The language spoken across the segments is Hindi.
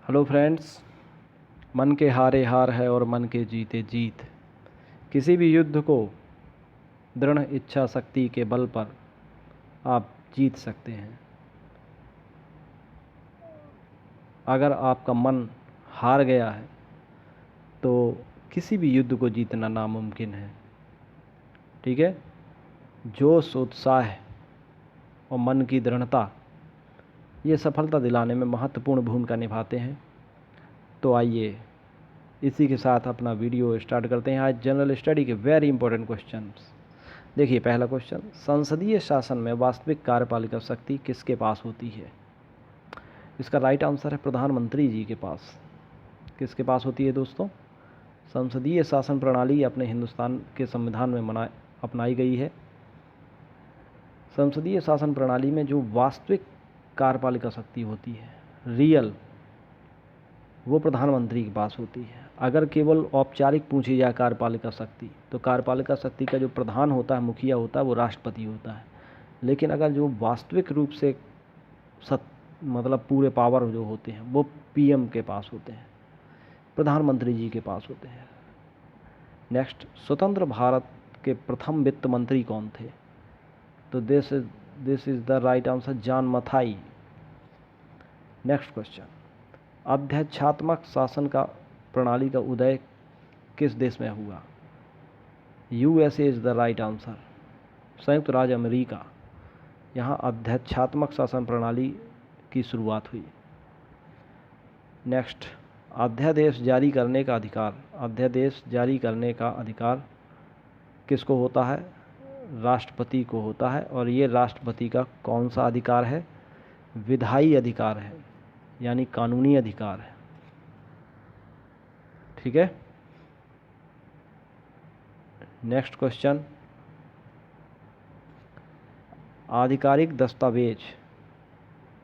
हेलो फ्रेंड्स, मन के हारे हार है और मन के जीते जीत। किसी भी युद्ध को दृढ़ इच्छा शक्ति के बल पर आप जीत सकते हैं। अगर आपका मन हार गया है तो किसी भी युद्ध को जीतना नामुमकिन है। ठीक है, जोश, उत्साह और मन की दृढ़ता ये सफलता दिलाने में महत्वपूर्ण भूमिका निभाते हैं। तो आइए इसी के साथ अपना वीडियो स्टार्ट करते हैं। आज जनरल स्टडी के वेरी इंपॉर्टेंट क्वेश्चंस। देखिए, पहला क्वेश्चन, संसदीय शासन में वास्तविक कार्यपालिका शक्ति किसके पास होती है? इसका राइट आंसर है प्रधानमंत्री जी के पास। किसके पास होती है दोस्तों? संसदीय शासन प्रणाली अपने हिंदुस्तान के संविधान में अपनाई गई है। संसदीय शासन प्रणाली में जो वास्तविक कार्यपालिका शक्ति होती है, रियल, वो प्रधानमंत्री के पास होती है। अगर केवल औपचारिक पूछी जाए कार्यपालिका शक्ति, तो कार्यपालिका शक्ति का जो प्रधान होता है, मुखिया होता है, वो राष्ट्रपति होता है। लेकिन अगर जो वास्तविक रूप से मतलब पूरे पावर जो होते हैं वो पीएम के पास होते हैं, प्रधानमंत्री जी के पास होते हैं। नेक्स्ट, स्वतंत्र भारत के प्रथम वित्त मंत्री कौन थे? तो this is the right answer, John Mathai. Next question, अध्यक्षात्मक शासन का प्रणाली का उदय किस देश में हुआ? USA is the right answer, संयुक्त राज्य अमेरिका। यहाँ अध्यक्षात्मक शासन प्रणाली की शुरुआत हुई। नेक्स्ट, अध्यादेश जारी करने का अधिकार, अध्यादेश जारी करने का अधिकार किसको होता है? राष्ट्रपति को होता है। और ये राष्ट्रपति का कौन सा अधिकार है? विधायी अधिकार है, यानी कानूनी अधिकार है। ठीक है। नेक्स्ट क्वेश्चन, आधिकारिक दस्तावेज,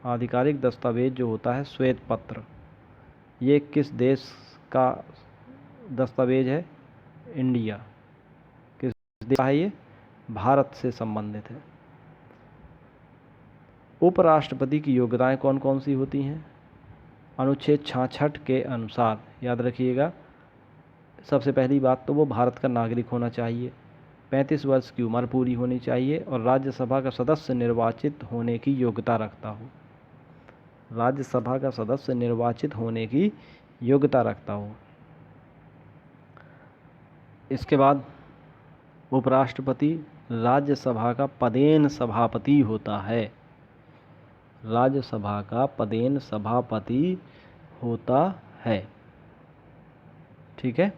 आधिकारिक दस्तावेज जो होता है श्वेत पत्र, ये किस देश का दस्तावेज है? इंडिया। किस देश का है ये? भारत से संबंधित है। उपराष्ट्रपति की योग्यताएं कौन कौन सी होती हैं? अनुच्छेद 66 के अनुसार, याद रखिएगा, सबसे पहली बात तो वो भारत का नागरिक होना चाहिए, 35 वर्ष की उम्र पूरी होनी चाहिए और राज्यसभा का सदस्य निर्वाचित होने की योग्यता रखता हो। राज्यसभा का सदस्य निर्वाचित होने की योग्यता रखता हो। इसके बाद उपराष्ट्रपति राज्यसभा का पदेन सभापति होता है। राज्यसभा का पदेन सभापति होता है। ठीक है।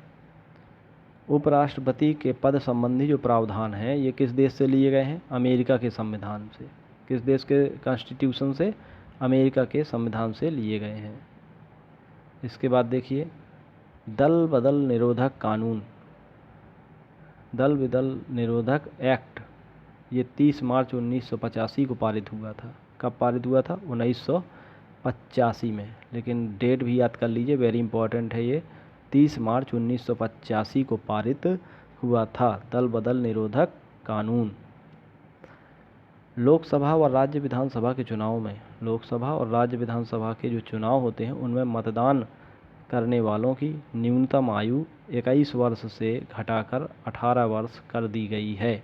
उपराष्ट्रपति के पद संबंधी जो प्रावधान हैं ये किस देश से लिए गए हैं? अमेरिका के संविधान से। किस देश के कॉन्स्टिट्यूशन से? अमेरिका के संविधान से लिए गए हैं। इसके बाद देखिए, दल बदल निरोधक कानून, दल बदल निरोधक एक्ट, ये 30 मार्च 1985 को पारित हुआ था। कब पारित हुआ था? 1985 में। लेकिन डेट भी याद कर लीजिए, वेरी इंपॉर्टेंट है ये। 30 मार्च 1985 को पारित हुआ था दल बदल निरोधक कानून। लोकसभा और राज्य विधानसभा के चुनाव में, लोकसभा और राज्य विधानसभा के जो चुनाव होते हैं उनमें मतदान करने वालों की न्यूनतम आयु 21 वर्ष से घटाकर 18 वर्ष कर दी गई है।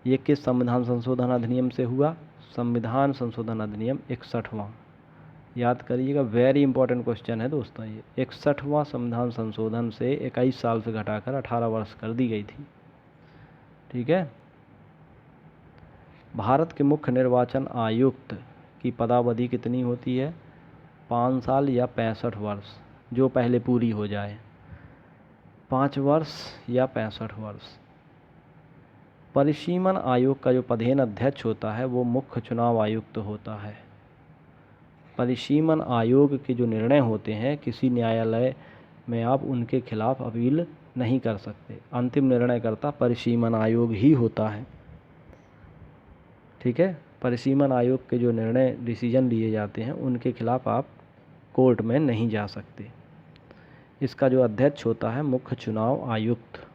ये किस संविधान संशोधन अधिनियम से हुआ? संविधान संशोधन अधिनियम 61वां। याद करिएगा, वेरी इंपॉर्टेंट क्वेश्चन है दोस्तों ये। 61वां संविधान संशोधन से 21 साल से घटाकर 18 वर्ष कर दी गई थी। ठीक है। भारत के मुख्य निर्वाचन आयुक्त की पदावधि कितनी होती है? 5 साल या 65 वर्ष, जो पहले पूरी हो जाए। 5 वर्ष या 65 वर्ष। परिसीमन आयोग का जो प्रधान अध्यक्ष होता है वो मुख्य चुनाव आयुक्त होता है। परिसीमन आयोग के जो निर्णय होते हैं, किसी न्यायालय में आप उनके खिलाफ अपील नहीं कर सकते। अंतिम निर्णय करता परिसीमन आयोग ही होता है। ठीक है। परिसीमन आयोग के जो निर्णय, डिसीजन लिए जाते हैं, उनके खिलाफ आप कोर्ट में नहीं जा सकते। इसका जो अध्यक्ष होता है मुख्य चुनाव आयुक्त।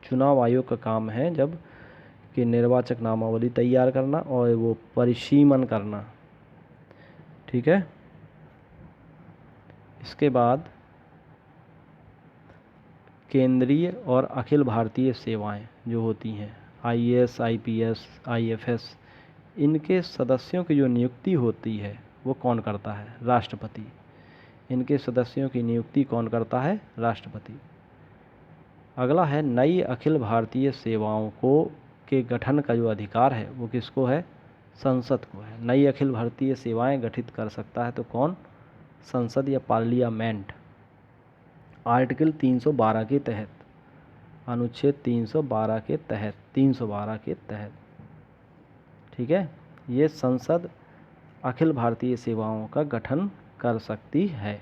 चुनाव आयोग का काम है जब कि निर्वाचक नामावली तैयार करना और वो परिसीमन करना। ठीक है। इसके बाद केंद्रीय और अखिल भारतीय सेवाएं जो होती हैं, आईएएस, आईपीएस, आईएफएस, इनके सदस्यों की जो नियुक्ति होती है वो कौन करता है? राष्ट्रपति। इनके सदस्यों की नियुक्ति कौन करता है? राष्ट्रपति। अगला है नई अखिल भारतीय सेवाओं को के गठन का जो अधिकार है वो किसको है? संसद को है। नई अखिल भारतीय सेवाएं गठित कर सकता है तो कौन? संसद या पार्लियामेंट। आर्टिकल 312 के तहत, अनुच्छेद 312 के तहत, 312 के तहत, ठीक है, ये संसद अखिल भारतीय सेवाओं का गठन कर सकती है।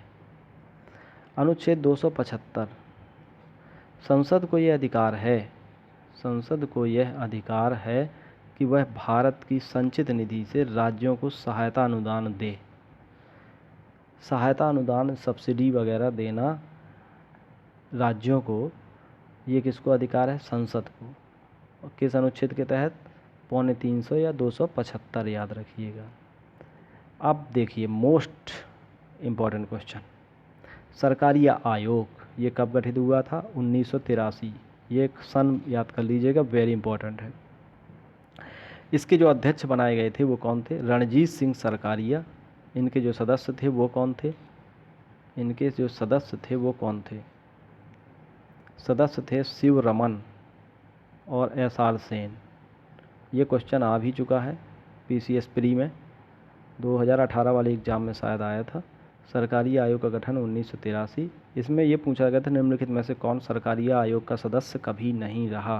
अनुच्छेद 275, संसद को यह अधिकार है, संसद को यह अधिकार है कि वह भारत की संचित निधि से राज्यों को सहायता अनुदान दे। सहायता अनुदान, सब्सिडी वगैरह देना राज्यों को, ये किसको अधिकार है? संसद को। और किस अनुच्छेद के तहत? 325 या 275, याद रखिएगा। अब देखिए मोस्ट इम्पॉर्टेंट क्वेश्चन, सरकारी आयोग ये कब गठित हुआ था? 1983। ये एक सन याद कर लीजिएगा, वेरी इंपॉर्टेंट है। इसके जो अध्यक्ष बनाए गए थे वो कौन थे? रणजीत सिंह सरकारिया। इनके जो सदस्य थे वो कौन थे? इनके जो सदस्य थे वो कौन थे? सदस्य थे शिव रमन और एसआर सेन। ये क्वेश्चन आ भी चुका है पीसीएस प्री में, 2018 वाले एग्ज़ाम में शायद आया था। सरकारी आयोग का गठन 1983। इसमें ये पूछा गया था निम्नलिखित में से कौन सरकारी आयोग का सदस्य कभी नहीं रहा?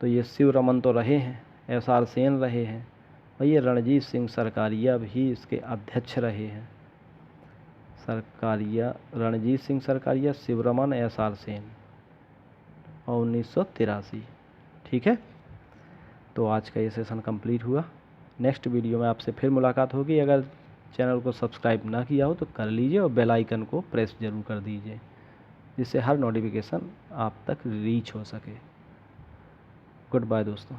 तो ये शिव रमन तो रहे हैं, एसआर सेन रहे हैं, और ये रणजीत सिंह सरकारिया भी इसके अध्यक्ष रहे हैं। सरकारिया, रणजीत सिंह सरकारिया, शिव रमन, एसआर सेन, और 1983। ठीक है, तो आज का ये सेशन कंप्लीट हुआ। नेक्स्ट वीडियो में आपसे फिर मुलाकात होगी। अगर चैनल को सब्सक्राइब ना किया हो तो कर लीजिए और बेल आइकन को प्रेस ज़रूर कर दीजिए, जिससे हर नोटिफिकेशन आप तक रीच हो सके। गुड बाय दोस्तों।